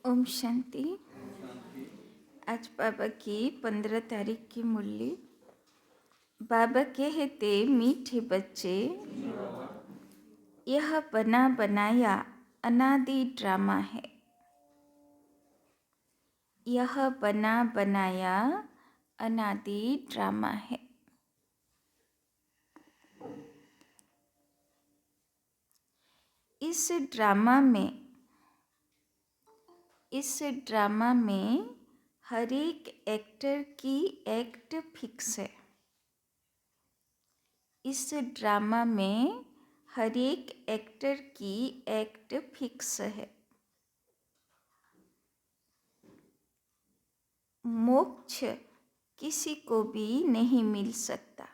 ओम शांति। आज बाबा की 15 तारीख की मुरली। बाबा कहते मीठे बच्चे, यह बना बनाया अनादि ड्रामा है। यह बना बनाया अनादि ड्रामा है। इस ड्रामा में हर एक एक्टर की एक्ट फिक्स है। इस ड्रामा में हर एक एक्टर की एक्ट फिक्स है। मोक्ष किसी को भी नहीं मिल सकता।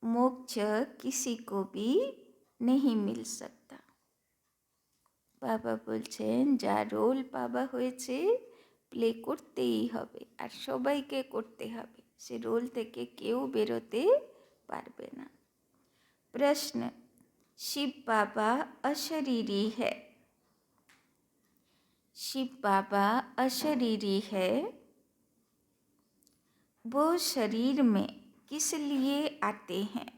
मोक्ष किसी को भी नहीं मिल सकता। बाबा बोलছেন যা রোल পাবা হয়েছে প্লে করতেই হবে, আর সবাইকে করতে হবে। সে রোল থেকে কেউ বেরোতে পারবে না। प्रश्न, शिव बाबा अशरीरी है। शिव बाबा अशरीरी है। वो शरीर में किस लिए आते हैं?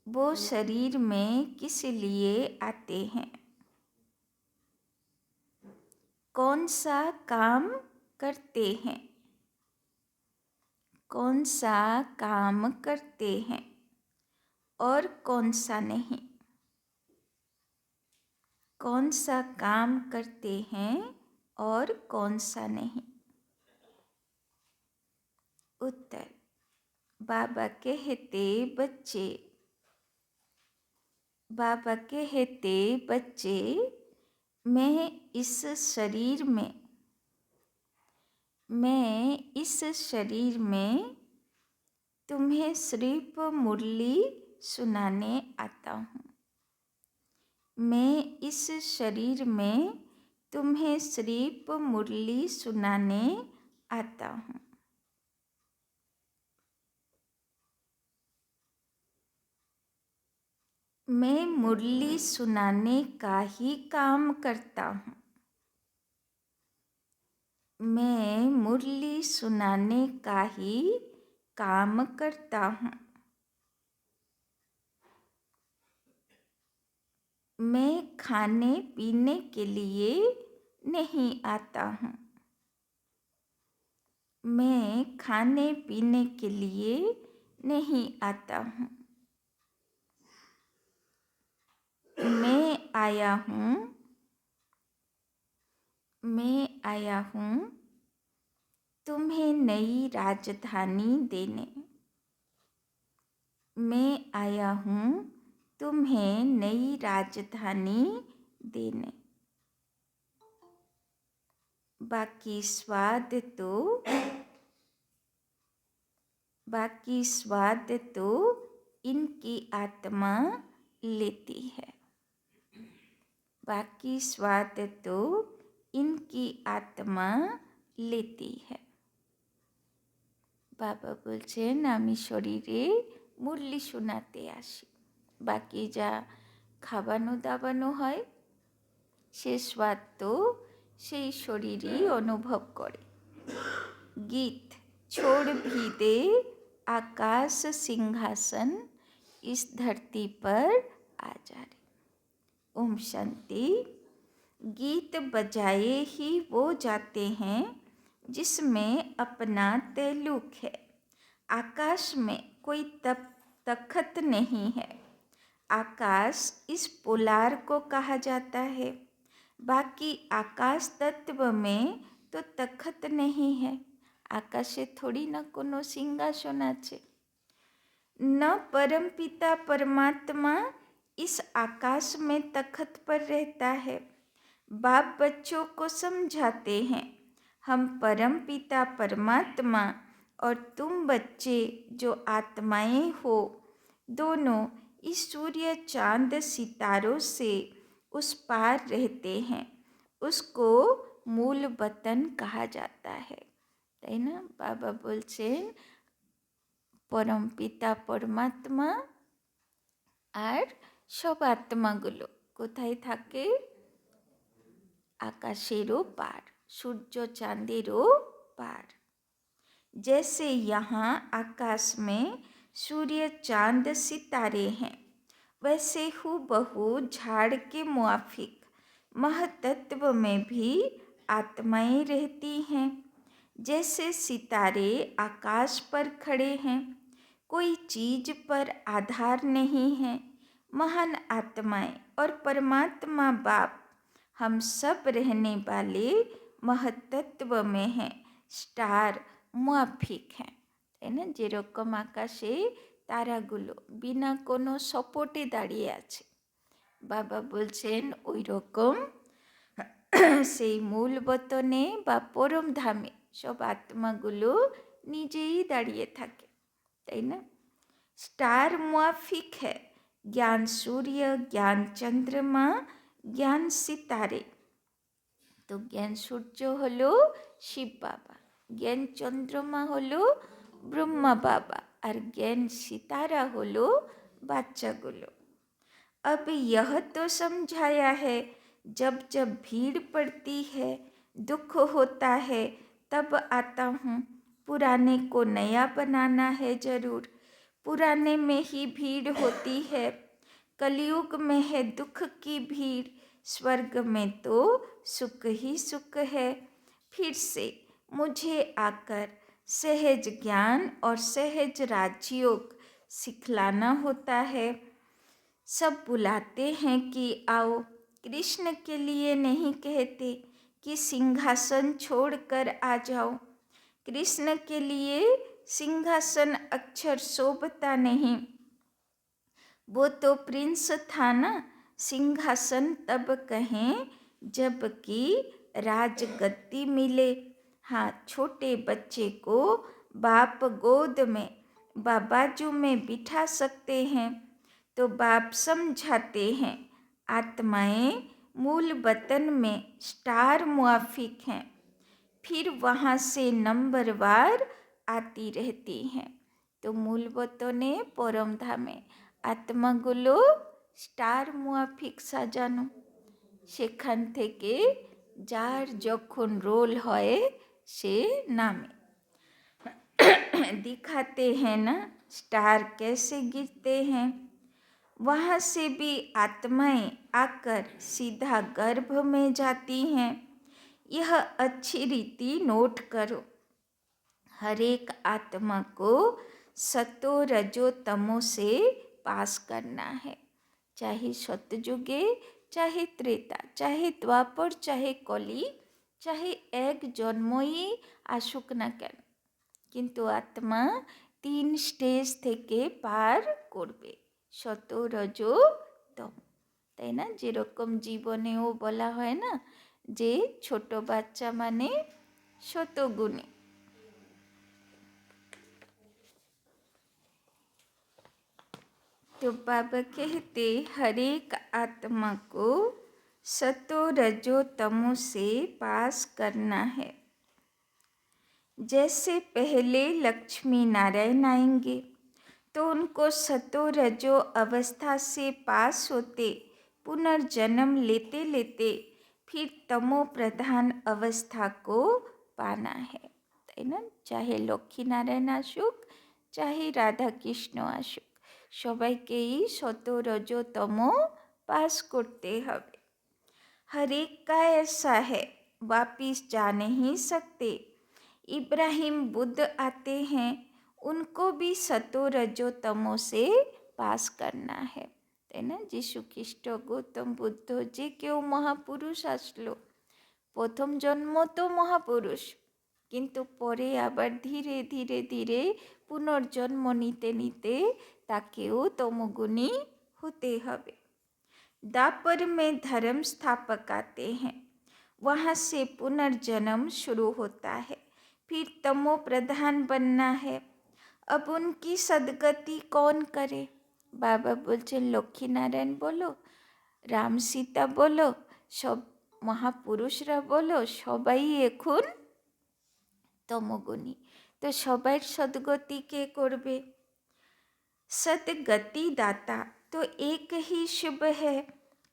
वो शरीर में किस लिए आते हैं? कौन सा काम करते हैं? कौन सा काम करते हैं और कौन सा नहीं? कौन सा काम करते हैं और कौन सा नहीं? उत्तर, बाबा कहते बच्चे, बाबा कहते बच्चे, मैं इस शरीर में तुम्हें सिर्फ मुरली सुनाने आता हूँ। मैं इस शरीर में तुम्हें सिर्फ मुरली सुनाने आता हूँ। मैं मुरली सुनाने का ही काम करता हूँ। मैं मुरली सुनाने का ही काम करता हूँ। मैं खाने पीने के लिए नहीं आता हूँ। मैं खाने पीने के लिए नहीं आता हूँ। मैं आया हूँ तुम्हें नई राजधानी देने। मैं आया हूँ तुम्हें नई राजधानी देने। बाकी स्वाद तो इनकी आत्मा लेती है। बाकी स्वाद तो इनकी आत्मा लेती है। बाबा बोलছেন আমি শরীরে মুরলি শোনাতে আসি, বাকি যা খাবানো দাবানো হয় সে स्वाद তো সেই শরীরই অনুভব করে। गीत, छोड़ भी दे आकाश सिंहासन, इस धरती पर आ जा रे। ओम शांति। गीत बजाए ही वो जाते हैं जिसमें अपना तैल्लुक है। आकाश में कोई तखत नहीं है। आकाश इस पोलार को कहा जाता है। बाकी आकाश तत्व में तो तखत नहीं है। आकाशे थोड़ी न कोनो सिंहासन আছে। न परमपिता परमात्मा इस आकाश में तखत पर रहता है। बाप बच्चों को समझाते हैं, हम परमपिता परमात्मा और तुम बच्चे जो आत्माएं हो, दोनों इस सूर्य चांद सितारों से उस पार रहते हैं। उसको मूल वतन कहा जाता है। তাই না? বাবা বলছেন পরম পিতা পরমাত্মা আর সব আত্মাগুলো কোথায় থাকে? आकाशेरो पार, सूर्य चांदेरो पार। जैसे यहाँ आकाश में सूर्य चांद सितारे हैं, वैसे हूबहू झाड़ के मुआफिक महतत्व में भी आत्माएं रहती हैं। जैसे सितारे आकाश पर खड़े हैं, कोई चीज पर आधार नहीं है। महान आत्माएं और परमात्मा बाप हम सब रहने वाले महतत्व में हैं, स्टार मुआफिक हैं। তাই না? যেরকম আকাশে তারাগুলো বিনা কোনো সপোর্টে দাঁড়িয়ে আছে, বাবা বলছেন ওই রকম সেই মূল বতনে বা পরম ধামে সব আত্মাগুলো নিজেই দাঁড়িয়ে থাকে, তাই না? স্টার মুআফিক হ্যায় জ্ঞান সূর্য, জ্ঞান চন্দ্रमा, জ্ঞান সিতারে। তো জ্ঞান সূর্য হলো শিব বাবা, জ্ঞান চন্দ্रमा হলো ब्रह्मा बाबा और ज्ञान सितारा होलो बाच्चागुलो। अब यह तो समझाया है, जब जब भीड़ पड़ती है, दुख होता है, तब आता हूँ। पुराने को नया बनाना है जरूर, पुराने में ही भीड़ होती है। कलयुग में है दुख की भीड़, स्वर्ग में तो सुख ही सुख है। फिर से मुझे आकर सहज ज्ञान और सहज राजयोग सिखलाना होता है। सब बुलाते हैं कि आओ, कृष्ण के लिए नहीं कहते कि सिंहासन छोड़कर आ जाओ। कृष्ण के लिए सिंहासन अक्षर शोभता नहीं, वो तो प्रिंस था ना। सिंहासन तब कहें जबकि राजगद्दी मिले। हाँ, छोटे बच्चे को बाप गोद में बाजू में बिठा सकते हैं, तो बाप समझाते हैं आत्माएं मूल वतन में स्टार मुआफिक हैं, फिर वहाँ से नंबरवार आती रहती हैं। तो मूल वतने परम धामे आत्मागुलो स्टार मुआफिक সাজানো, সেখান থেকে যার যখন রোল হয় से नामे। दिखाते हैं ना स्टार कैसे गिरते हैं, वहाँ से भी आत्माएं आकर सीधा गर्भ में जाती हैं। यह अच्छी रीति नोट करो। हर एक आत्मा को सतो रजो तमो से पास करना है, चाहे सतयुगे, चाहे त्रेता, चाहे द्वापर, चाहे कली, चाहे एक जन्मई आसुक ना केन, किन्तु आत्मा 3 स्टेज থেকে পার করবে, শত রজো তম। তাই না? যেরকম জীবনেও বলা হয় না যে ছোট বাচ্চা মানে শতগুণী। तो बाबा कहते हर एक आत्मा को सतो रजो तमो से पास करना है। जैसे पहले लक्ष्मी नारायण आएंगे तो उनको सतो रजो अवस्था से पास होते पुनर्जन्म लेते लेते फिर तमो प्रधान अवस्था को पाना है, তাই না? चाहे लक्ष्मी नारायण आसुक, चाहे राधा कृष्ण आसुक, সবাইকেই শত রজতম पास করতে হবে। हर एक का ऐसा है, वापिस जा नहीं सकते। इब्राहिम बुद्ध आते हैं, उनको भी सतो रजो तमो से पास करना है, তাই না? যিশু খ্রিস্ট, গৌতম বুদ্ধ, যে কেউ মহাপুরুষ আসলো, প্রথম জন্ম তো মহাপুরুষ, কিন্তু পরে আবার ধীরে ধীরে ধীরে পুনর্জন্ম নিতে নিতে তাকেও তমগুণী হতে হবে। दापर में धर्म स्थापक आते हैं, वहाँ से पुनर्जन्म शुरू होता है, फिर तमो प्रधान बनना है। अब उनकी सदगति कौन करे? बाबा बोलছেন লক্ষ্মী নারায়ণ বলো, রাম সীতা বলো, সব মহাপুরুষরা বলো, সবাই এখন তমগুণী। তো সবার সদগতি কে করবে? सदगति दाता तो एक ही शुभ है,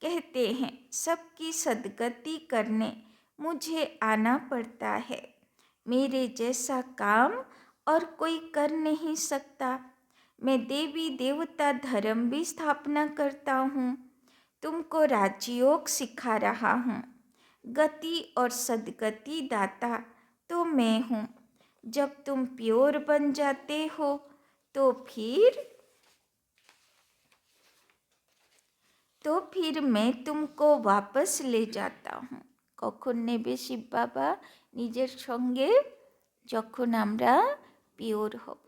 कहते हैं सबकी सदगति करने मुझे आना पड़ता है। मेरे जैसा काम और कोई कर नहीं सकता। मैं देवी देवता धर्म भी स्थापना करता हूँ। तुमको राजयोग सिखा रहा हूँ। गति और सदगति दाता तो मैं हूँ। जब तुम प्योर बन जाते हो तो फिर मैं तुमको वापस ले जाता हूँ। কখন নেবে শিব বাবা নিজের সঙ্গে? যখন আমরা পিওর হব,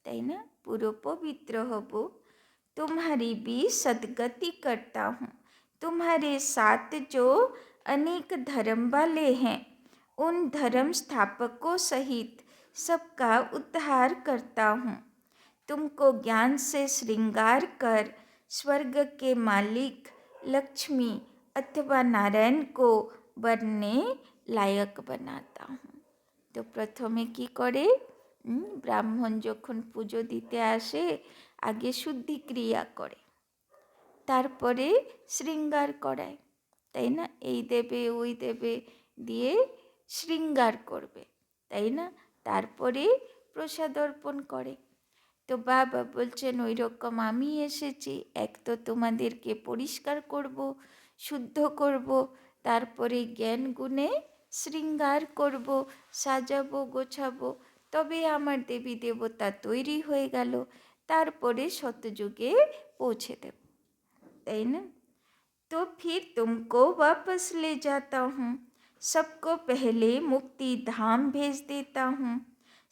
তাই না? পুরো পবিত্র হব। तुम्हारी भी सदगति करता हूँ। तुम्हारे साथ जो अनेक धर्म वाले हैं उन धर्म स्थापकों सहित सबका उद्धार करता हूँ। तुमको ज्ञान से श्रृंगार कर स्वर्ग के मालिक लक्ष्मी अथवा नारायण को बनने लायक बनाता हूँ। तो प्रथमे की करे ব্রাহ্মণ যখন পুজো দিতে আসে আগে শুদ্ধি ক্রিয়া করে, তারপরে শৃঙ্গার করায়, তাই না? এই দেবে ওই দেবে দিয়ে শৃঙ্গার করবে, তাই না? তারপরে প্রসাদ অর্পণ করে। তো বাবা বলছেন ওই রকম আমি এসেছি, এক তো তোমাদেরকে পরিষ্কার করব, শুদ্ধ করব, তারপরে জ্ঞান গুণে শৃঙ্গার করব, সাজাবো গোছাবো, তবে আমার দেবী দেবতা তৈরি হয়ে গেল, তারপরে সতযুগে পৌঁছে দেব, তাই না? तो फिर तुमको वापस ले जाता हूँ। सबको पहले मुक्ति धाम भेज देता हूँ।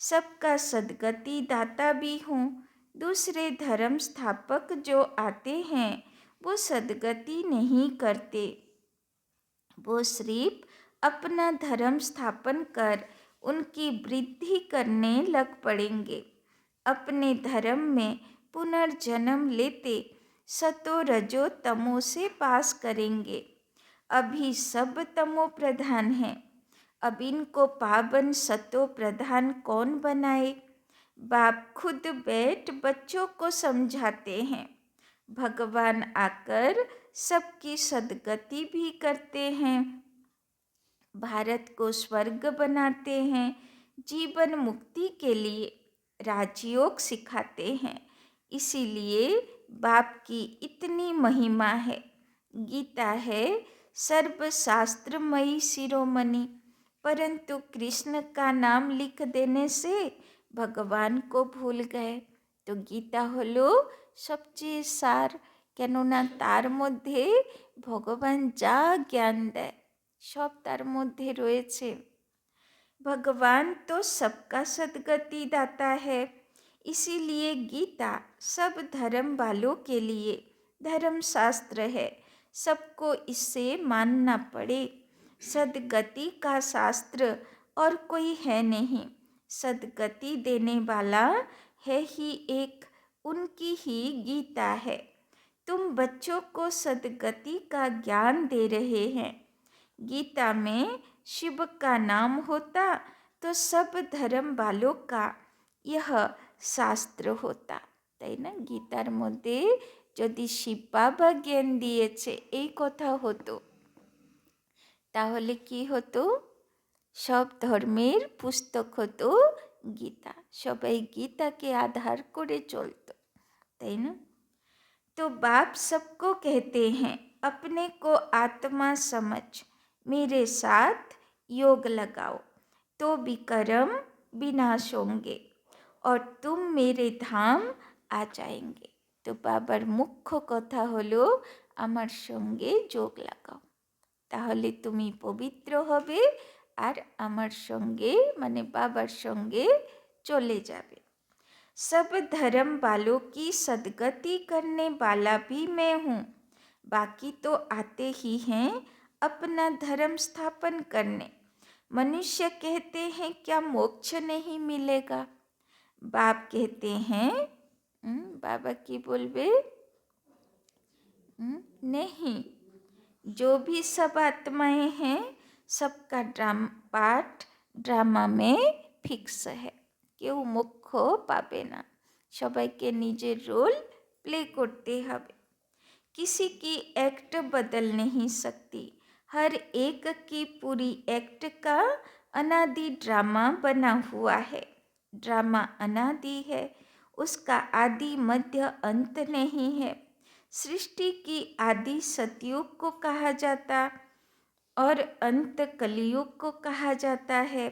सबका सदगति दाता भी हूँ। दूसरे धर्म स्थापक जो आते हैं वो सदगति नहीं करते। वो सिर्फ अपना धर्म स्थापन कर उनकी वृद्धि करने लग पड़ेंगे। अपने धर्म में पुनर्जन्म लेते सतो रजो तमो से पास करेंगे। अभी सब तमो प्रधान हैं। अब इनको पावन सतो प्रधान कौन बनाए? बाप खुद बैठ बच्चों को समझाते हैं। भगवान आकर सबकी सदगति भी करते हैं। भारत को स्वर्ग बनाते हैं। जीवन मुक्ति के लिए राजयोग सिखाते हैं। इसीलिए बाप की इतनी महिमा है। गीता है सर्वशास्त्रमयी शिरोमणि, परंतु कृष्ण का नाम लिख देने से भगवान को भूल गए। तो गीता हलो सबचेये सार, কেননা তার মধ্যে ভগবান যা জ্ঞান দেয় সব তার মধ্যে রয়েছে। भगवान तो सबका सदगति दाता है। इसीलिए गीता सब धर्म वालों के लिए धर्म शास्त्र है। सबको इससे मानना पड़े। सदगति का शास्त्र और कोई है नहीं। सदगति देने वाला है ही एक, उनकी ही गीता है। तुम बच्चों को सदगति का ज्ञान दे रहे हैं। गीता में शिव का नाम होता तो सब धर्म वालों का यह শাস্ত্র होता, তাই না? গীতার মধ্যে যদি শিব বাবা জ্ঞান দিয়েছে এই কথা হতো তাহলে কি হতো? সব ধর্মের পুস্তক হতো গীতা, সবাই গীতাকে আধার করে চলতো, তাই না? तो बाप सबको कहते हैं अपने को आत्मा समझ मेरे साथ योग लगाओ तो विकर्म विनाश होंगे और तुम मेरे धाम आ जाएंगे। तो बाबार मुख्य कथा हलो आमार संगे जोग लागाओ, ताहले तुमी पवित्र होबे और आमार संगे माने बाबार संगे चले जाबे। सब धर्म वालों की सदगति करने वाला भी मैं हूँ। बाकी तो आते ही हैं अपना धर्म स्थापन करने। मनुष्य कहते हैं क्या मोक्ष नहीं मिलेगा? बाप कहते हैं बाबा की बोलबे नहीं, जो भी सब आत्माएं हैं सबका पाठ ड्रामा में फिक्स है। কেউ মোক্ষ পাবে না, সবাইকে নিজের রোল প্লে করতে হবে। किसी की एक्ट बदल नहीं सकती। हर एक की पूरी एक्ट का अनादि ड्रामा बना हुआ है। ड्रामा अनादि है, उसका आदि मध्य अंत नहीं है। सृष्टि की आदि सतयुग को कहा जाता और अंत कलयुग को कहा जाता है।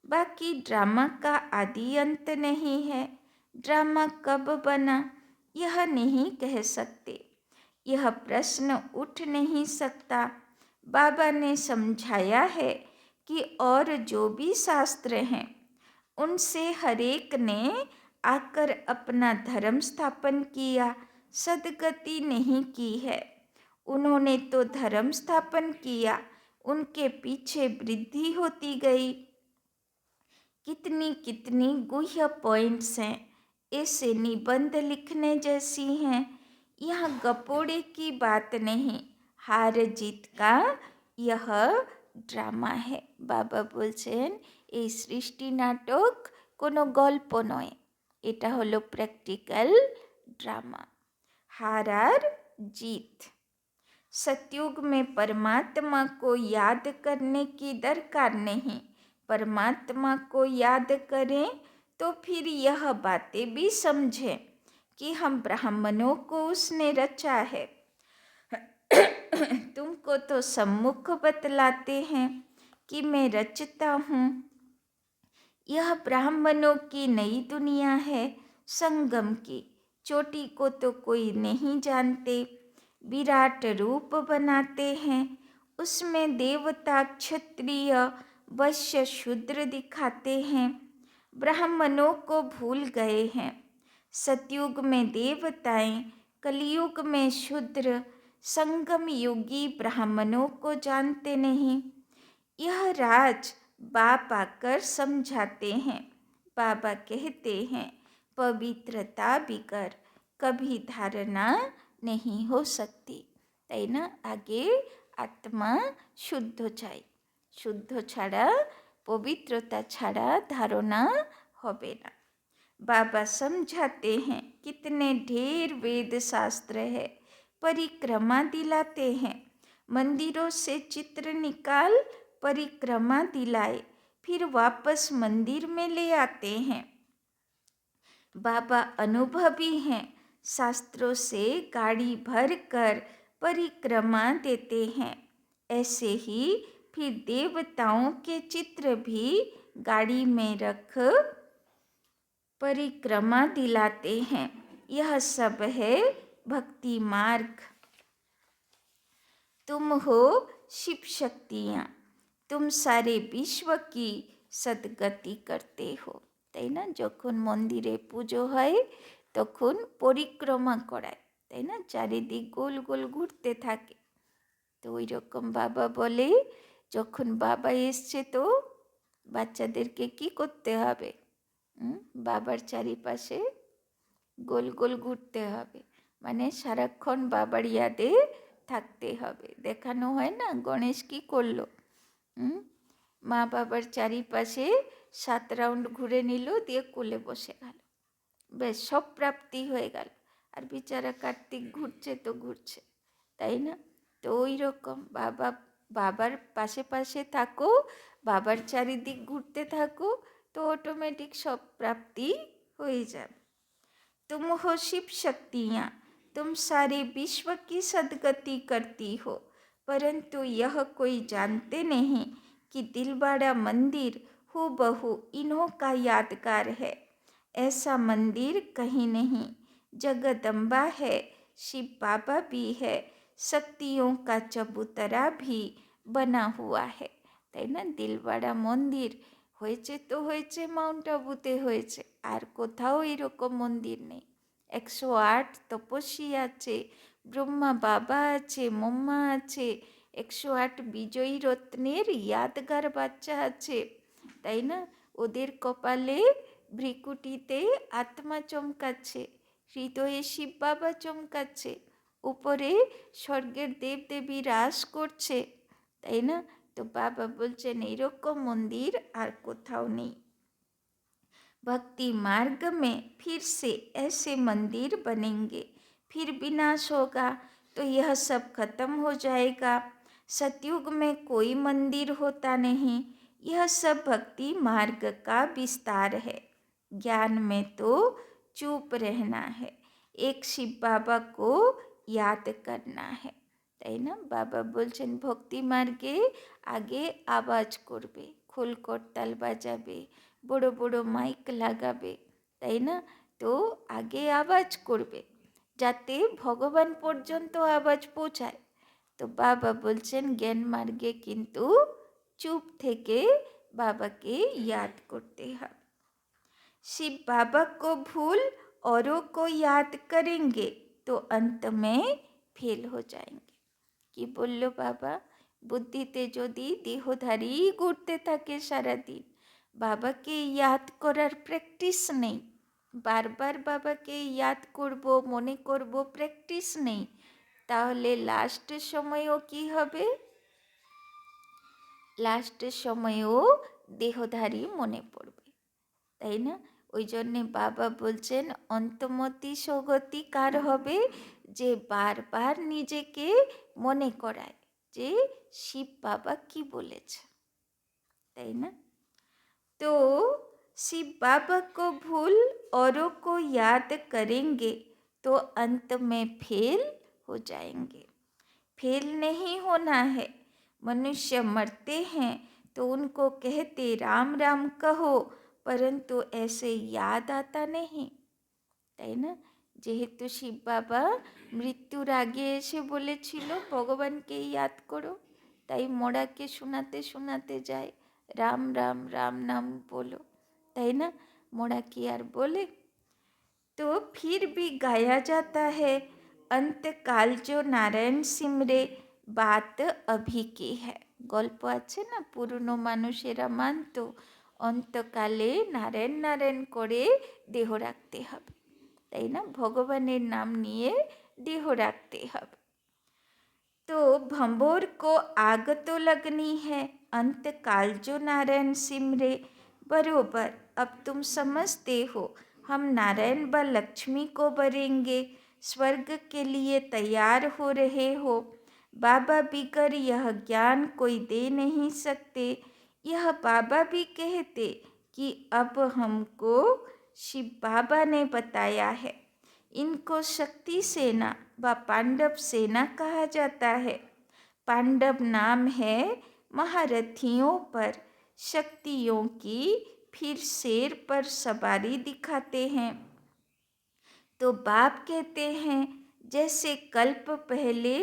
बाकी ड्रामा का आदि अंत नहीं है। ड्रामा कब बना यह नहीं कह सकते, यह प्रश्न उठ नहीं सकता। बाबा ने समझाया है कि और जो भी शास्त्र हैं उनसे हरेक ने आकर अपना धर्म स्थापन किया, सदगति नहीं की है। उन्होंने तो धर्म स्थापन किया, उनके पीछे वृद्धि होती गई। कितनी कितनी गुह्य पॉइंट्स हैं, ऐसे निबंध लिखने जैसी हैं। यह गपोड़े की बात नहीं, हार जीत का यह ড্রামা है। বাবা বলছেন এই সৃষ্টি নাটক কোনো গল্প নয়, এটা হলো প্র্যাকটিক্যাল ড্রামা। हार আর जीत। सतयुग में परमात्मा को याद करने की दरकार नहीं। परमात्मा को याद करें तो फिर यह बातें भी समझें कि हम ब्राह्मणों को उसने रचा है। तुमको तो सम्मुख बतलाते हैं कि मैं रचता हूँ। यह ब्राह्मणों की नई दुनिया है, संगम की। चोटी को तो कोई नहीं जानते। विराट रूप बनाते हैं, उसमें देवता क्षत्रिय वैश्य शूद्र दिखाते हैं। ब्राह्मणों को भूल गए हैं। सतयुग में देवताएं, कलयुग में शूद्र, संगम युगी ब्राह्मणों को जानते नहीं। यह राज बाप आकर समझाते हैं। बाबा कहते हैं पवित्रता बिगर कभी धारणा नहीं हो सकती, তাই না? আগে আত্মা শুদ্ধ চাই, শুদ্ধ ছাড়া পবিত্রতা ছাড়া धारणा হবে না। बाबा समझाते हैं कितने ढेर वेद शास्त्र है, परिक्रमा दिलाते हैं। मंदिरों से चित्र निकाल परिक्रमा दिलाए, फिर वापस मंदिर में ले आते हैं। बाबा अनुभवी हैं, शास्त्रों से गाड़ी भर कर परिक्रमा देते हैं। ऐसे ही फिर देवताओं के चित्र भी गाड़ी में रख परिक्रमा दिलाते हैं। यह सब है भक्ति मार्ग। तुम हो शिव शक्तियाँ, तुम सारे विश्व की सदगति करते हो, তাই না? যখন মন্দিরে পুজো হয় তখন পরিক্রমা করায়, তাই না? চারিদিক গোল গোল ঘুরতে থাকে। তো ওই রকম বাবা বলে যখন বাবা এসছে তো বাচ্চাদেরকে কি করতে হবে? বাবার চারিপাশে গোল গোল ঘুরতে হবে, মানে সারাক্ষণ বাবার ইয়াদে থাকতে হবে। দেখানো হয় না গণেশ কি করলো, মা বাবার চারিপাশে 7 রাউন্ড ঘুরে নিল, দিয়ে কোলে বসে গেল, বেশ সব প্রাপ্তি হয়ে গেল। আর বেচারা কার্তিক ঘুরছে তো ঘুরছে, তাই না? তো ওই রকম বাবার পাশে পাশে থাকো, বাবার চারিদিক ঘুরতে থাকো, তো অটোমেটিক সব প্রাপ্তি হয়ে যাবে। तुम हो शिव शक्तियाँ, तुम सारे विश्व की सदगति करती हो, परंतु यह कोई जानते नहीं कि दिलवाड़ा मंदिर हूबहू इन्हों का यादगार है। ऐसा मंदिर कहीं नहीं। जगदम्बा है, शिव बाबा भी है, शक्तियों का चबूतरा भी बना हुआ है, তাই না? দিলওয়াড়া মন্দির হয়েছে তো হয়েছে মাউন্ট আবুতে হয়েছে, আর কোথাও এরকম মন্দির নেই। 108 তপস্বী আছে, ব্রহ্মা বাবা আছে, মোম্মা আছে, 108 বিজয়ী রত্নের ইয়াদগার বাচ্চা আছে, তাই না? ওদের কপালে ভ্রিকুটিতে আত্মা চমকাচ্ছে, হৃদয়ে শিব বাবা চমকাচ্ছে, উপরে স্বর্গের দেবদেবী রাস করছে, তাই না? তো বাবা বলছেন এইরকম মন্দির আর কোথাও নেই। भक्ति मार्ग में फिर से ऐसे मंदिर बनेंगे, फिर विनाश होगा, तो यह सब खत्म हो जाएगा। सतयुग में कोई मंदिर होता नहीं। यह सब भक्ति मार्ग का विस्तार है। ज्ञान में तो चुप रहना है, एक शिव बाबा को याद करना है, তাই না? বাবা বলছেন ভক্তি মার্গে আগে আওয়াজ করবে, খোল করতাল বাজাবে, বড় বড় মাইক লাগাবে, তাই না? তো আগে আওয়াজ করবে যাতে ভগবান পর্যন্ত আওয়াজ পৌঁছায়। তো বাবা বলছেন জ্ঞান মার্গে কিন্তু চুপ থেকে বাবাকে याद করতে হবে। शिव बाबा को भूल औरों को याद करेंगे तो अंत में फेल हो जाएंगे। কি বলল বাবা? বুদ্ধিতে যদি দেহধারী ঘুরতে থাকে সারাদিন, বাবাকে ইয়াদ করার প্র্যাকটিস নেই, বারবার বাবাকে ইয়াদ করব, মনে করব, প্র্যাকটিস নেই, তাহলে লাস্ট সময়েও কি হবে? লাস্ট সময়েও দেহধারী মনে পড়বে, তাই না? ওই জন্যে বাবা বলছেন অন্তমতি সগতি কার হবে? যে বারবার নিজেকে মনে করায় যে শিব বাবা কি বলেছে, তাই না? तो शिव बाबा को भूल औरों को याद करेंगे तो अंत में फेल हो जाएंगे। फेल नहीं होना है। मनुष्य मरते हैं तो उनको कहते राम राम कहो, परंतु ऐसे याद आता नहीं, তাই না? যেহেতু শিব বাবা মৃত্যুর আগে এসে বলেছিল ভগবানকে ইয়াদ করো, তাই মোড়াকে শোনাতে শোনাতে যায় রাম রাম রাম নাম बोलो, তাই না? মোড়া কি আর বলে? तो फिर भी गाया जाता है अंतकाल जो नारायण सिमरे बात अभी की है। গল্প আছে না, পুরনো মানুষেরা মানতো অন্তকালে নারায়ণ নারায়ণ করে দেহ রাখতে হবে, তাই না? ভগবানের নাম নিয়ে দেহ রাখতে হবে। तो भंबोर को आग तो लगनी है अंतकाल जो नारायण सिमरे बरोबर। अब तुम समझते हो हम नारायण व लक्ष्मी को बरेंगे, स्वर्ग के लिए तैयार हो रहे हो। बाबा बिगर यह ज्ञान कोई दे नहीं सकते। यह बाबा भी कहते कि अब हमको शिव बाबा ने बताया है। इनको शक्ति सेना व पांडव सेना कहा जाता है। पांडव नाम है महारथियों पर शक्तियों की, फिर शेर पर सवारी दिखाते हैं। तो बाप कहते हैं जैसे कल्प पहले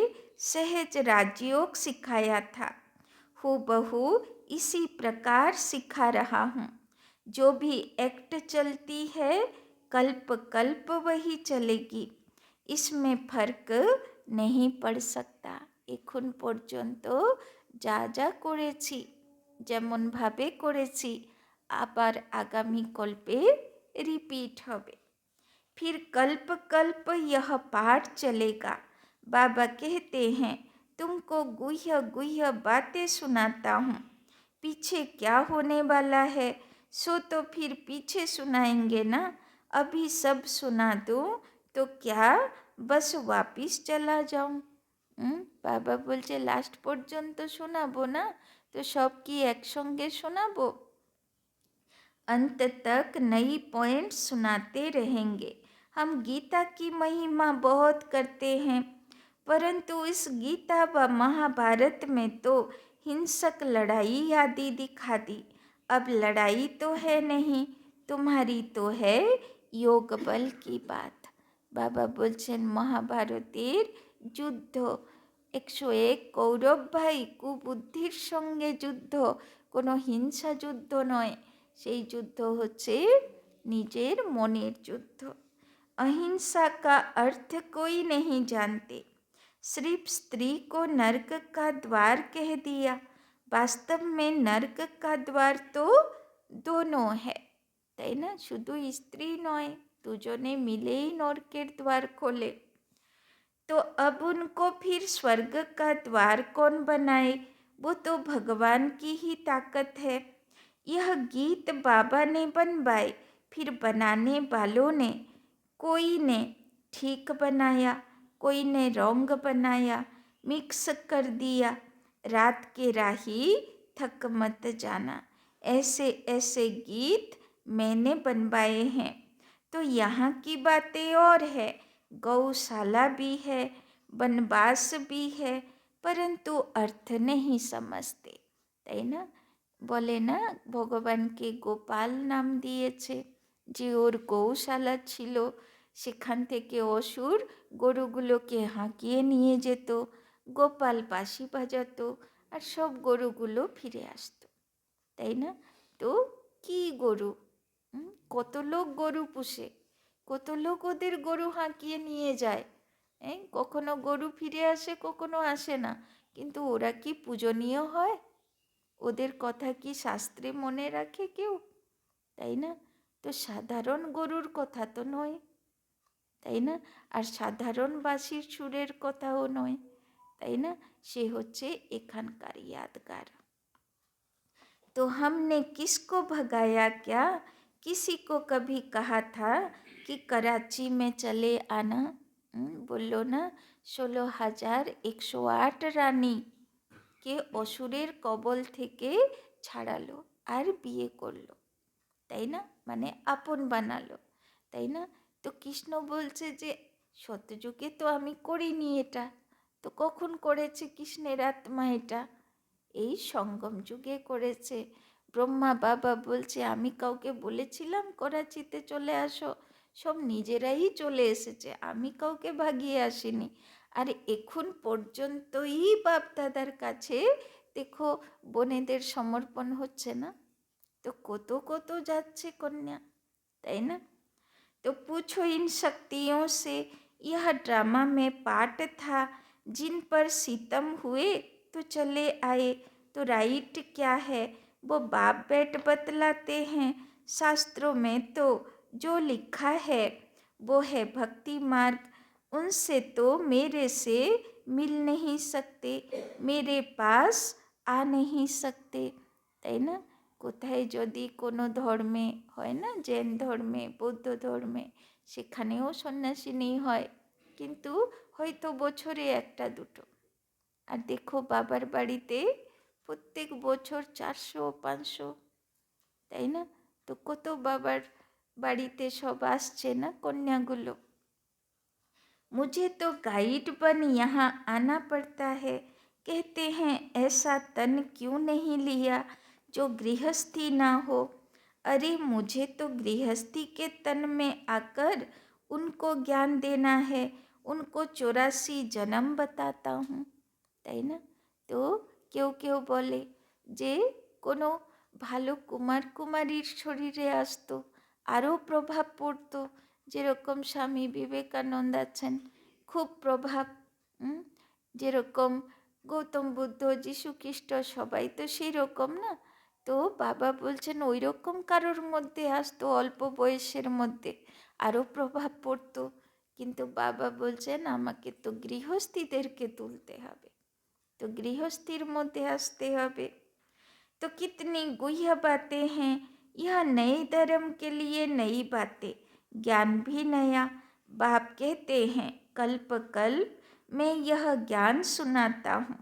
सहज राजयोग सिखाया था, हूबहू इसी प्रकार सिखा रहा हूँ। जो भी एक्ट चलती है कल्प कल्प वही चलेगी, इसमें फर्क नहीं पड़ सकता। এখন পর্যন্ত যা যা করেছি যেমনভাবে করেছি আবার আগামী কল্পে রিপিট হবে। फिर कल्प कल्प यह पाठ चलेगा। बाबा कहते हैं तुमको गुह्य गुह्य बातें सुनाता हूँ, पीछे क्या होने वाला है सो तो फिर पीछे सुनाएंगे ना। अभी सब सुना दूँ तो क्या बस वापिस चला जाऊँ? বাবা বলছে লাস্ট পর্যন্ত শোনাবো না তো সব কি একসঙ্গে শোনাবো? अंत तक नई पॉइंट सुनाते रहेंगे। हम गीता की महिमा बहुत करते हैं, परंतु इस गीता व महाभारत में तो हिंसक लड़ाई आदि दिखा दी। अब लड़ाई तो है नहीं, तुम्हारी तो है योग बल की बात। বাবা বলছেন মহাভারতের যুদ্ধ 101 কৌরব ভাই কুবুদ্ধির সঙ্গে যুদ্ধ, কোনো হিংসা যুদ্ধ নয়, সেই যুদ্ধ হচ্ছে নিজের মনের যুদ্ধ। अहिंसा का अर्थ कोई नहीं जानते, सिर्फ स्त्री को नरक का द्वार कह दिया। वास्तव में नरक का द्वार तो दोनों है, তাই না? শুধু স্ত্রী নয়, দুজনে মিলেই নরকের দ্বার খোলে। तो अब उनको फिर स्वर्ग का द्वार कौन बनाए? वो तो भगवान की ही ताकत है। यह गीत बाबा ने बनवाए, फिर बनाने वालों ने कोई ने ठीक बनाया, कोई ने रंग बनाया, मिक्स कर दिया, रात के राही थक मत जाना। ऐसे ऐसे गीत मैंने बनवाए हैं। तो यहाँ की बातें और है, गौशाला भी है, वनवास भी है, परंतु अर्थ नहीं समझते, তাই না? বলে না ভগবানকে গোপাল নাম দিয়েছে, যে ওর গৌশালা ছিল, সেখান থেকে অসুর গরুগুলোকে হাঁকিয়ে নিয়ে যেত, গোপাল বাঁশি বাজাতো আর সব গরুগুলো ফিরে আসতো, তাই না? তো কি গরু, কত লোক গরু পুষে, কত লোক ওদের গরু হাঁকিয়ে নিয়ে যায়, কখনো গরু ফিরে আসে, কখনো আসে না, কিন্তু ওরা কি পূজনীয় হয়? ওদের কথা কি শাস্ত্রে মনে রাখে কেউ? তাই না? তো সাধারণ গরুর কথা তো নয়, তাই না? আর সাধারণ বাঁশির সুরের কথাও নয়, তাই না? সে হচ্ছে এখানকার यादगार। तो हमने किसको भगाया क्या, किसी को कभी कहा था कि कराची में चले आना। বললো না 16,108 রানী কে অসুরের কবল থেকে ছাড়ালো আর বিয়ে করলো, তাই না? মানে আপন বানালো, তাই না? তো কৃষ্ণ বলছে যে সত্যযুগে তো আমি করিনি এটা, তো কখন করেছে কৃষ্ণের আত্মা এটা? এই সঙ্গম যুগে করেছে। ব্রহ্মা বাবা বলছে আমি কাউকে বলেছিলাম করাচিতে চলে আসো, সব নিজেরাই চলে এসেছে, আমি কাউকে ভাগিয়ে আসিনি। আর এখন পর্যন্তই বাপদাদার কাছে দেখো বোনেদের সমর্পণ হচ্ছে না, তো কত কত যাচ্ছে কন্যা, তাই না? तो पूछो इन शक्तियों से, यह ड्रामा में पार्ट था, जिन पर सितम हुए तो चले आए। तो राइट क्या है वो बाप बेट बतलाते हैं। शास्त्रों में तो जो लिखा है वो है भक्ति मार्ग, उनसे तो मेरे से मिल नहीं सकते, मेरे पास आ नहीं सकते, তাই না? কোথায় যদি কোনো ধর্মে হয় না, জৈন ধর্মে, বৌদ্ধ ধর্মে, সেখানেও সন্ন্যাসিনী হয়, কিন্তু হয়তো বছরে একটা দুটো। আর দেখো বাবার বাড়িতে প্রত্যেক বছর 400-500, তাই না? তো কত বাবার বাড়িতে সব আসছে না কন্যাগুলো। मुझे तो गाइड बन यहाँ आना पड़ता है, कहते हैं ऐसा तन क्यों नहीं लिया जो गृहस्थी ना हो। अरे मुझे तो गृहस्थी के तन में आकर उनको ज्ञान देना है, उनको 84 जन्म बताता हूँ, তাই না? তো কেউ কেউ বলে যে কোনো ভালো কুমার কুমারীর শরীরে আসতো, আরও প্রভাব পড়তো, যেরকম স্বামী বিবেকানন্দ আছেন, খুব প্রভাব, যেরকম গৌতম বুদ্ধ, যীশু খ্রিস্ট, সবাই তো সেই রকম না। তো বাবা বলছেন ওই রকম কারোর মধ্যে আসতো অল্প বয়সের মধ্যে, আরও প্রভাব পড়তো, কিন্তু বাবা বলছেন আমাকে তো গৃহস্থীদেরকে তুলতে হবে, তো গৃহস্থীর মধ্যে আসতে হবে। तो कितनी गुह्य बातें हैं, यह नए धर्म के लिए नई बातें, ज्ञान भी नया। बाप कहते हैं कल्प कल्प मैं यह ज्ञान सुनाता हूँ,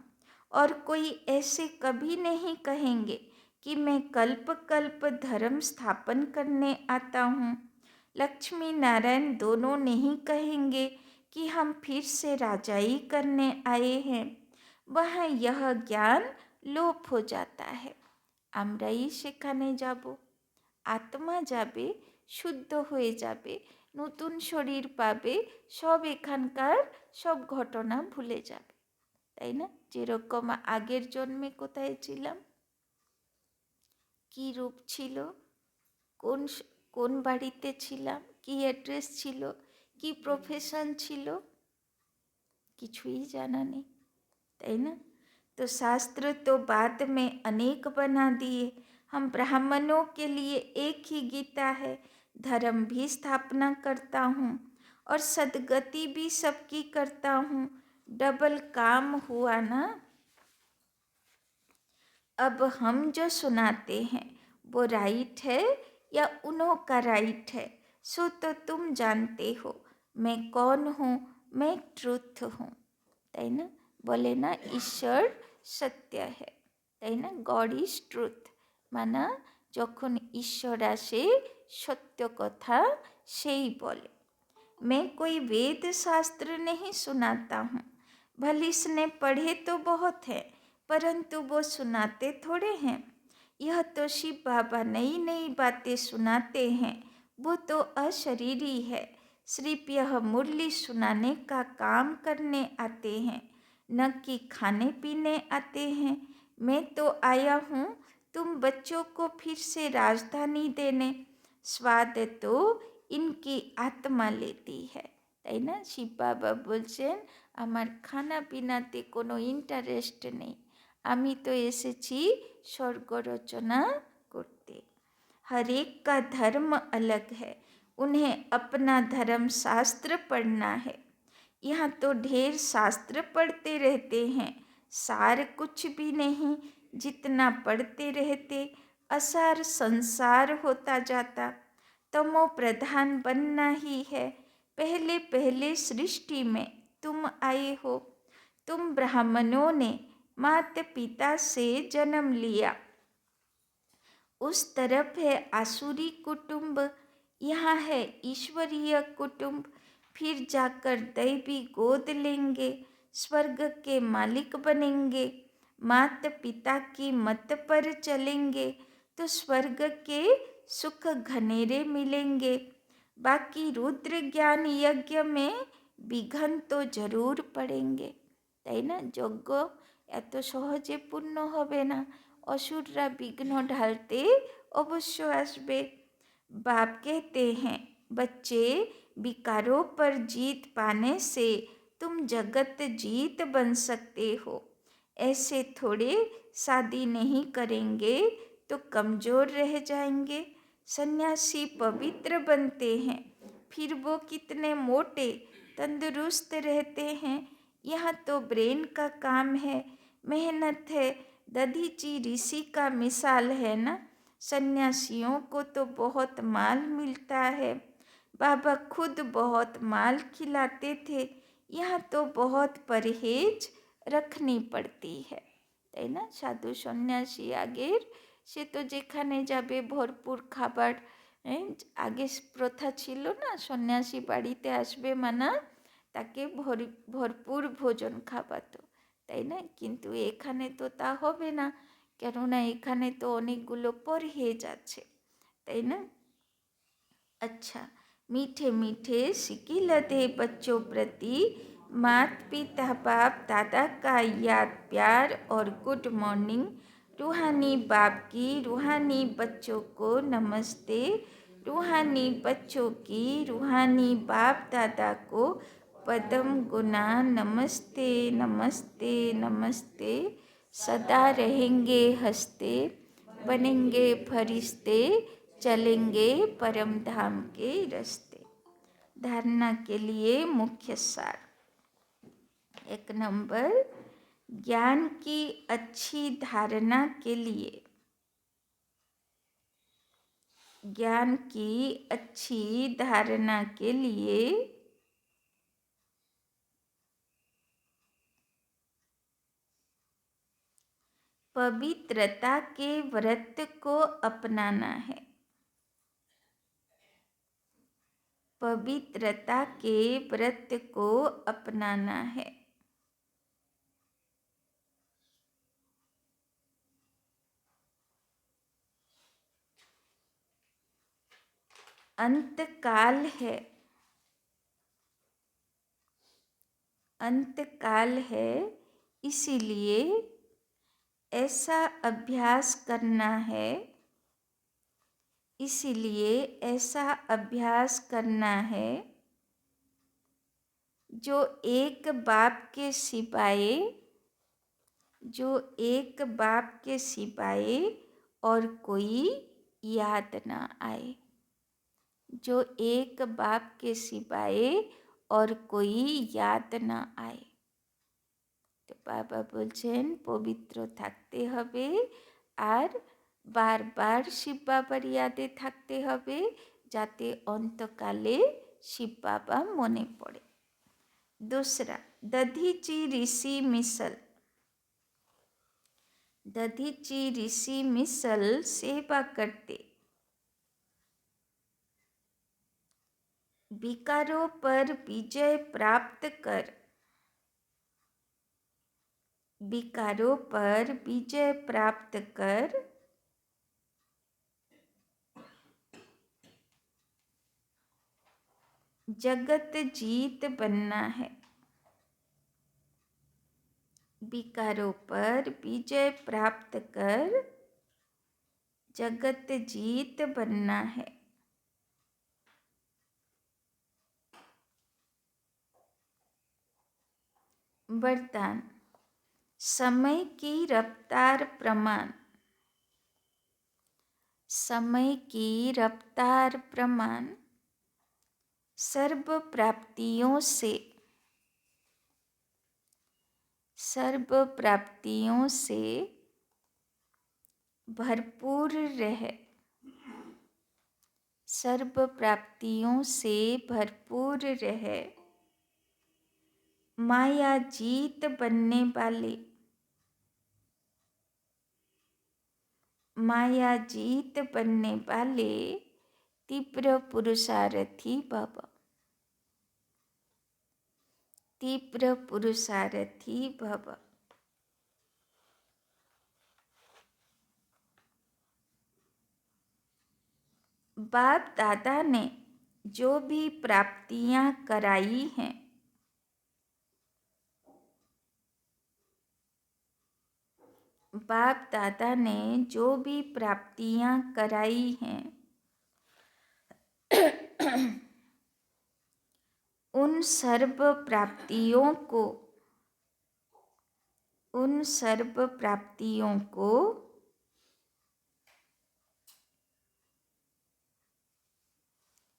और कोई ऐसे कभी नहीं कहेंगे कि मैं कल्प कल्प धर्म स्थापन करने आता हूँ। लक्ष्मी नारायण दोनों नहीं कहेंगे कि हम फिर से राजाई करने आए हैं, वहाँ यह ज्ञान लोप हो जाता है। আমরাই সেখানে যাব, আত্মা যাবে, শুদ্ধ হয়ে যাবে, নতুন শরীর পাবে, সব এখানকার সব ঘটনা ভুলে যাবে, তাই না? যেরকম আগের জন্মে কোথায় ছিলাম, কি রূপ ছিল, কোন কোন বাড়িতে ছিলাম, কি অ্যাড্রেস ছিল, কি প্রফেশন ছিল, কিছুই জানা নেই, তাই না? तो शास्त्र तो बाद में अनेक बना दिए, हम ब्राह्मणों के लिए एक ही गीता है, धर्म भी स्थापना करता हूँ और सदगति भी सबकी करता हूँ, डबल काम हुआ ना। अब हम जो सुनाते हैं वो राइट है या उन्हों का राइट है, सो तो तुम जानते हो। मैं कौन हूँ, मैं ट्रुथ हूँ, তাই না? বলে না ঈশ্বর সত্য है, তাই না? গড ইজ ট্রুথ, মানা যখন ঈশ্বর আসে সত্য কথা সেই বলে। मैं कोई वेद शास्त्र नहीं सुनाता हूँ, भले इसने पढ़े तो बहुत है, परंतु वो सुनाते थोड़े हैं। यह तो शिव बाबा नई नई बातें सुनाते हैं, वो तो अशरीरी है। सिर्फ यह मुरली सुनाने का काम करने आते हैं, न कि खाने पीने आते हैं। मैं तो आया हूँ तुम बच्चों को फिर से राजधानी देने, स्वाद तो इनकी आत्मा लेती है, তাই না? শিব বাবা বলছেন আমার খানা পিনাতে কোনো ইন্টারেস্ট নেই, আমি তো এসেছি স্বর্গ রচনা করতে। हर एक का धर्म अलग है, उन्हें अपना धर्म शास्त्र पढ़ना है। यहाँ तो ढेर शास्त्र पढ़ते रहते हैं, सार कुछ भी नहीं। जितना पढ़ते रहते असार संसार होता जाता। तमो प्रधान बनना ही है। पहले पहले सृष्टि में तुम आए हो, तुम ब्राह्मणों ने माता पिता से जन्म लिया। उस तरफ है आसुरी कुटुंब, यहाँ है ईश्वरीय कुटुंब। फिर जाकर दैवी गोद लेंगे, स्वर्ग के मालिक बनेंगे। माता पिता की मत पर चलेंगे तो स्वर्ग के सुख घनेरे मिलेंगे। बाकी रुद्र ज्ञान यज्ञ में विघ्न तो जरूर पड़ेंगे, তাই না? যজ্ঞ এত সহজে পূর্ণ হবে না, असुररा विघ्न ढालते अवश्य आसबे। बाप कहते हैं बच्चे, विकारों पर जीत पाने से तुम जगत जीत बन सकते हो। ऐसे थोड़े शादी नहीं करेंगे तो कमज़ोर रह जाएंगे। सन्यासी पवित्र बनते हैं, फिर वो कितने मोटे तंदुरुस्त रहते हैं। यहाँ तो ब्रेन का काम है, मेहनत है। दधीची ऋषि का मिसाल है ना, सन्यासियों को तो बहुत माल मिलता है। बाबा खुद बहुत माल खिलाते थे, यहाँ तो बहुत परहेज रखनी पड़ती है, তাই না? সাধু সন্ন্যাসী আগের সে তো যেখানে যাবে ভরপুর খাবার, আগে প্রথা ছিল না, সন্ন্যাসী বাড়িতে আসবে মানা তাকে ভরপুর ভোজন খাওয়াতো, তাই না? কিন্তু এখানে তো তা হবে না, কেননা এখানে তো অনেকগুলো পরহেজ আছে, তাই না? अच्छा, मीठे मीठे सिकिलते बच्चों प्रति माता पिता बाप दादा का याद प्यार और गुड मॉर्निंग। रूहानी बाप की रूहानी बच्चों को नमस्ते। रूहानी बच्चों की रूहानी बाप दादा को पदम गुना नमस्ते नमस्ते नमस्ते। सदा रहेंगे हंसते, बनेंगे फरिश्ते, चलेंगे परम धाम के रास्ते। धारणा के लिए मुख्य सार। 1 नंबर, ज्ञान की अच्छी धारणा के लिए, ज्ञान की अच्छी धारणा के लिए पवित्रता के व्रत को अपनाना है। पवित्रता के व्रत को अपनाना है। अंतकाल है, अंतकाल है, इसीलिए ऐसा अभ्यास करना है, इसीलिए ऐसा अभ्यास करना है जो एक बाप के सिवाय, जो एक बाप के सिवाय और कोई याद ना आए, जो एक बाप के सिवाय और कोई याद ना आए। তো বাবা বলছেন পবিত্র থাকতে হবে আর বারবার শিব বাবার ইয়াদে থাকতে হবে, যাতে অন্তকালে শিব বাবা মনে পড়ে। दूसरा, दधीची ऋषि मिसल। दधीची ऋषि मिसल सेवा करते, विकारों पर विजय प्राप्त कर, विकारों पर विजय प्राप्त कर जगत जीत बनना है। विकारों पर विजय प्राप्त कर जगत जीत बनना है। वरदान, समय की रफ्तार प्रमाण, समय की रफ्तार प्रमाण सर्व प्राप्तियों से, सर्व प्राप्तियों से भरपूर रहे, सर्व प्राप्तियों से भरपूर रहे। माया जीत बनने वाले, माया जीत बनने वाले तीव्र पुरुषार्थी भव, तीव्र पुरुषार्थी भव। बाप दादा ने जो भी प्राप्तियां कराई हैं, बाप दादा ने जो भी प्राप्तियां कराई हैं, उन सर्व प्राप्तियों को, उन सर्व प्राप्तियों को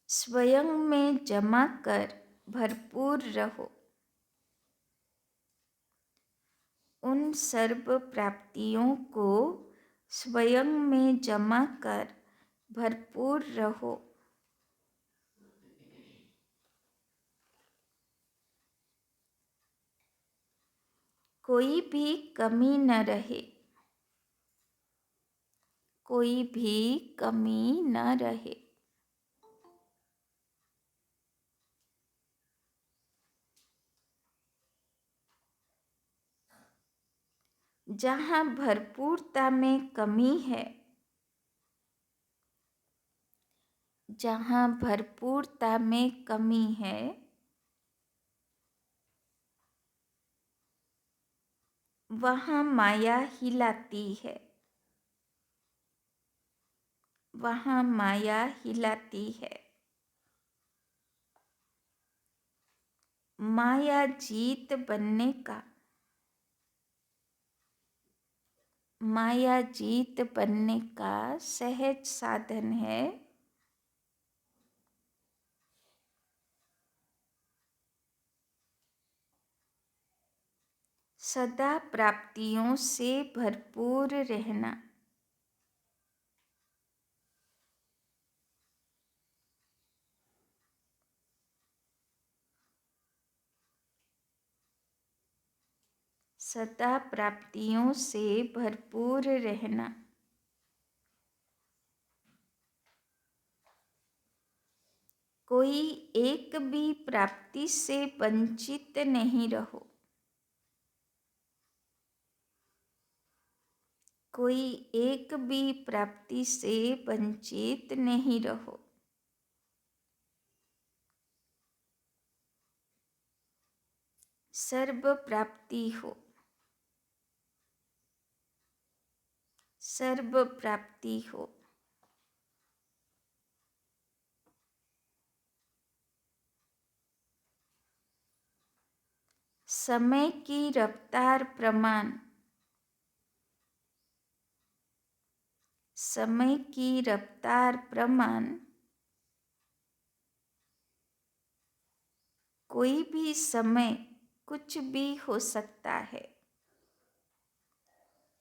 स्वयं में जमा कर भरपूर रहो, उन सर्व प्राप्तियों को स्वयं में जमा कर भरपूर रहो। कोई भी कमी न रहे, कोई भी कमी न रहे। जहाँ भरपूरता में कमी है, जहाँ भरपूरता में कमी है, वहाँ माया हिलाती है, वहाँ माया हिलाती है। माया जीत बनने का, माया जीत बनने का सहज साधन है सदा प्राप्तियों से भरपूर रहना, सदा प्राप्तियों से भरपूर रहना। कोई एक भी प्राप्ति से वंचित नहीं रहो, कोई एक भी प्राप्ति से वंचित नहीं रहो। सर्व प्राप्ति हो, सर्व प्राप्ति हो। समय की रफ्तार प्रमाण, समय की रफ्तार प्रमाण कोई भी समय कुछ भी हो सकता है,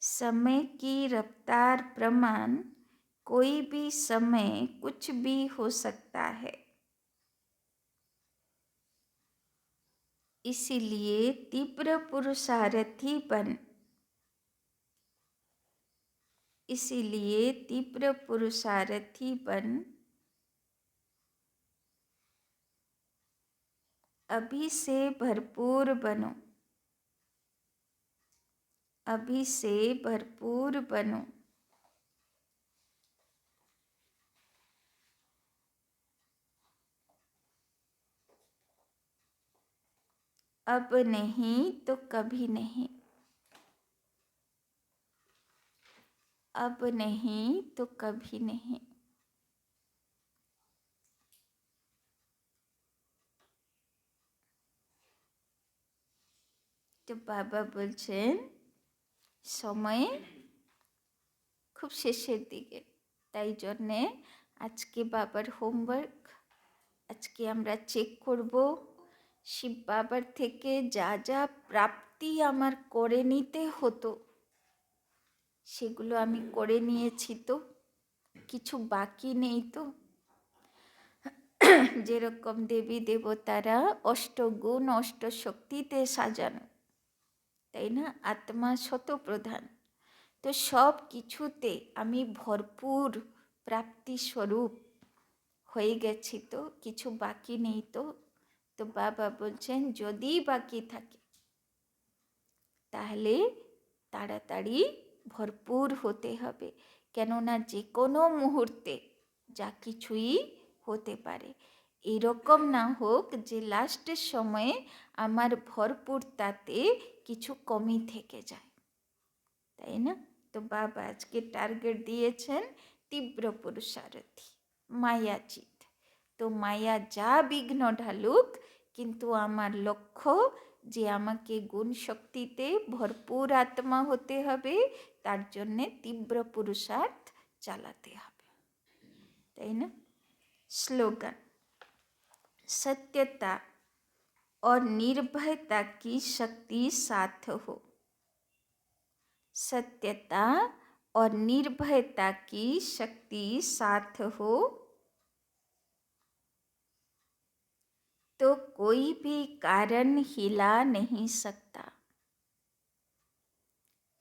समय की रफ्तार प्रमाण कोई भी समय कुछ भी हो सकता है। इसीलिए तीव्र पुरुषार्थी बन, इसीलिए तीव्र पुरुषार्थी बन, अभी से भरपूर बनो, अभी से भरपूर बनो। अब नहीं तो कभी नहीं, अब नहीं तो कभी नहीं। তো বাবা বলছেন সময় খুব শেষের দিকে, তাই জন্যে আজকে বাবার হোমওয়ার্ক, আজকে আমরা চেক করব শিব বাবার থেকে যা যা প্রাপ্তি আমার করে নিতে হতো সেগুলো আমি করে নিয়েছি তো, কিছু বাকি নেই তো। যেরকম দেবী দেবতারা অষ্টগুণ অষ্টশক্তিতে সাজানো, তাই না, আত্মা শতপ্রধান, তো সব কিছুতে আমি ভরপুর প্রাপ্তি স্বরূপ হয়ে গেছি তো, কিছু বাকি নেই তো। তো বাবা বলছেন যদি বাকি থাকে তাহলে তাড়াতাড়ি ভরপুর হতে হবে, কেননা যে কোনো মুহূর্তে যা কিছুই হতে পারে। এরকম না হোক যে লাস্টের সময়ে আমার ভরপুরতাতে কিছু কমই থেকে যায়, তাই না। তো বাবা আজকে টার্গেট দিয়েছেন তীব্র পুরুষারথী, মায়াচিত। তো মায়া যা বিঘ্ন ঢালুক, কিন্তু আমার লক্ষ্য যে আমাকে গুণ শক্তিতে ভরপুর আত্মা হতে হবে, তার জন্যে তীব্র পুরুষার্থ চালাতে হবে, তাই না। স্লোগান, सत्यता और निर्भयता की शक्ति साथ हो, सत्यता और निर्भयता की शक्ति साथ हो, तो कोई भी कारण हिला नहीं सकता,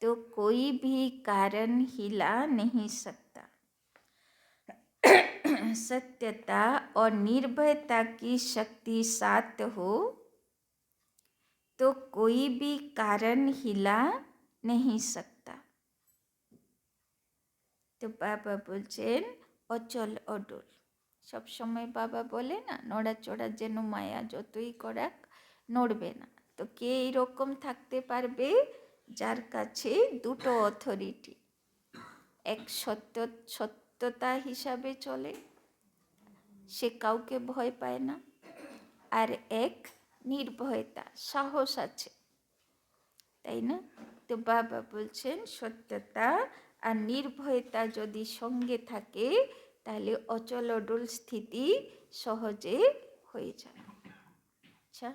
तो कोई भी कारण हिला नहीं सकता। सत्यता और निर्भयता की शक्ति साथ हो तो कोई भी कारण हिला नहीं सकता। তো বাবা বলছেন অচল অডল, সব সময় বাবা বলে না নড়াচড়া যেন মায়া যতই করাক নড়বে না। তো কে এইরকম থাকতে পারবে যার কাছে দুটো অথরিটি, এক সত্যতা হিসাবে চলে, সে কাউকে ভয় পায় না, আর এক নির্ভয়তা, সাহস আছে, তাই না। তো বাবা বলছেন সত্যতা আর নির্ভয়তা যদি সঙ্গে থাকে তাহলে অচল অডল স্থিতি সহজে হয়ে যায়। আচ্ছা,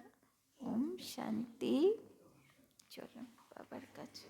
ওম শান্তি। চলো বাবার কাছে।